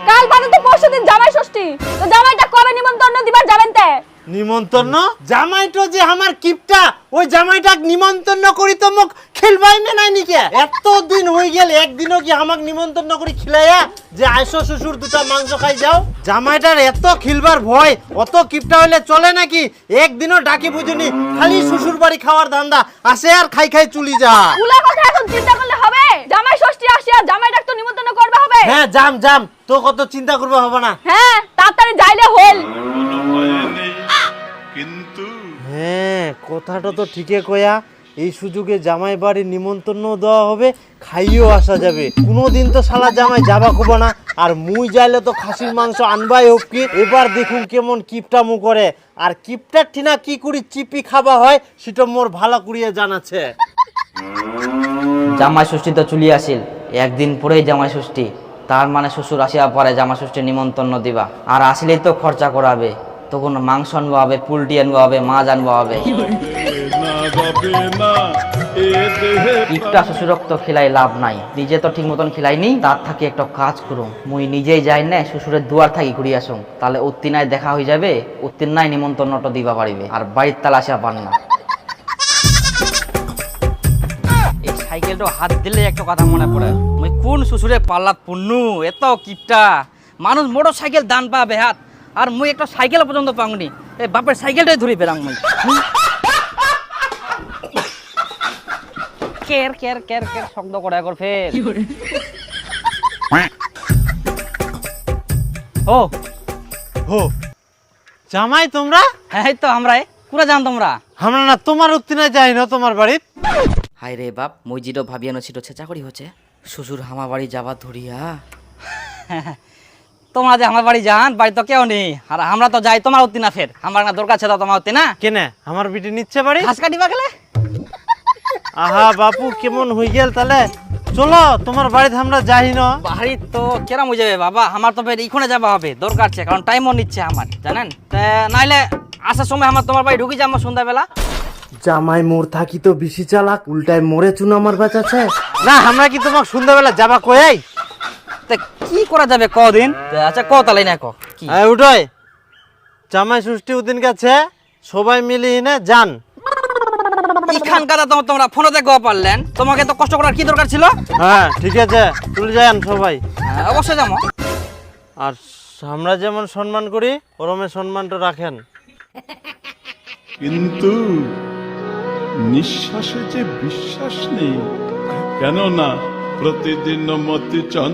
কাল মানে তো পরশুদিন জামাই ষষ্ঠী, তো জামাইটা কবে নিমন্ত্রণ দিবার যাবেন তে? নিমন্ত্রণ? জামাইটো যে আমার কিপটা, ওই জামাইটা নিমন্ত্রণ করি তো মোক খেলবাই না নাই নিকে। এত দিন হয়ে গেল, একদিনও কি আমাক নিমন্ত্রণ করি খিলাইয়া যে আইসো শ্বশুর দুটা মাংস খাই যাও? জামাইটার এত খিলবার ভয়, অত কিপটা হইলে চলে নাকি? একদিনও ডাকি বুঝুনি, খালি শ্বশুর বাড়ি খাওয়ার ধান্দা, আসে আর খাই খাই চলি যা। উলা কথা এখন চিন্তা করলে হবে? জামাই ষষ্ঠী আসিয়া জামাইটা তো নিমন্ত্রণ করবে হবে। হ্যাঁ জাম, তো কত চিন্তা করবে হবে না। হ্যাঁ তাড়াতাড়ি যাইলে হল। কিন্তু হ্যাঁ কথাটা তো ঠিকই কয়া, এই সুযোগে জামাই বাড়ির নিমন্ত্রণ দেওয়া হবে, খাইয়েও আসা যাবে। কোনোদিন তো শালা জামাই যাবা কব না, আর মুই যাইলে তো খাসির মাংস আনবাই হোক কি। এবার দেখুন কেমন কিপটা মু করে, আর কিপটার ঠিনা কি করি চিপি খাবা হয় সেটা মোর ভালো করিয়া জানাছে। জামাই ষষ্ঠী তো চলি আসিল, একদিন পরেই জামাই ষষ্ঠী। তার মানে শ্বশুর আসিয়া পরে জামাই ষষ্ঠীর নিমন্ত্রণ দিবা, আর আসলেই তো খরচা করাবে। তখন মাংস আনবো হবে, পুলটি আনবো হবে, মাছ আনবো হবে। কিপটা শ্বশুরক তো খিলাই লাভ নাই, নিজে তো ঠিক মতন খিলাইনি। তার থাকি একটা কাজ করুম, মুই নিজেই যাই না শ্বশুরের দুয়ার থাকি ঘুরি আসুম, তাহলে উত্তিনায় দেখা হয়ে যাবে, উত্তিনায় নিমন্ত্রণটা দিবা পারিবে, আর বাড়ির তালা আসা পান না। সাইকেলটা হাত দিলে একটা কথা মনে পড়ে, মুই কোন শ্বশুরে পাল্লাত পুন্নু, এত কিপটা মানুষ মোটর সাইকেল দান পাবে হাত, আর মুই একটা সাইকেল পর্যন্ত পাংনি। এই বাপের সাইকেলটাই ধরি পেলাম মুই। কের কের কের কের শব্দ করে একবার ফের। ও হো জামাই তোমরা? হ্যাঁ এই তো আমরা পুরা জান তোমরা। আমরা না তোমার উত্তিনায় যাই না তোমার বাড়ির। হাই রে বাপ, মই জিরো ভাবিয়ানো ছিল চেঁচা করি হচ্ছে শ্বশুর হামা বাড়ি যাবা ধরিয়া। তোমরা যে আমার বাড়ি যান, বাড়ি তো কেউ নেই, আর আমরা তো যাই তোমার উত্তি না। ফের আমার না দরকার ছিল তোমার উত্তি না। কেনে আমার বিটি নিচ্ছে বাড়ি? ঘাস কাটিবা গেলে। আহা বাপু কেমন হয়ে গেল, তাহলে চলো তোমার বাড়িতে আমরা যাই না। বাড়ি তো কেরাম হয়ে যাবে বাবা, আমার তো ফের ইখনে যাবা হবে, দরকার আছে, কারণ টাইমও নিচ্ছে আমার জানেন। নাইলে আসার সময় আমার তোমার বাড়ি ঢুকি যাবো সন্ধ্যাবেলা। জামাই মোর থাকি তো বেশি চালাক, উল্টায় মরে চুন আমার বাঁচাছে না। আমরা কি তোমার সন্ধ্যাবেলা যাবা কয়াই? তা কি করা যাবে কদিন? আচ্ছা ক তালাই না ক কি উঠোয় জামাই ষষ্ঠী উদিন গেছে, সবাই মিলে না যান। ইখান কাদা তোমরা ফোনে গো পারলেন, তোমাকে তো কষ্ট করার কি দরকার ছিল? হ্যাঁ ঠিক আছে চলে যান সবাই। অবশ্যই যাবো। আর আমরা যেমন সম্মান করি ওরমে সম্মানটা রাখেন। কিন্তু নিঃশ্বাসে যে বিশ্বাস নেই, কেননা প্রতিদিন মতি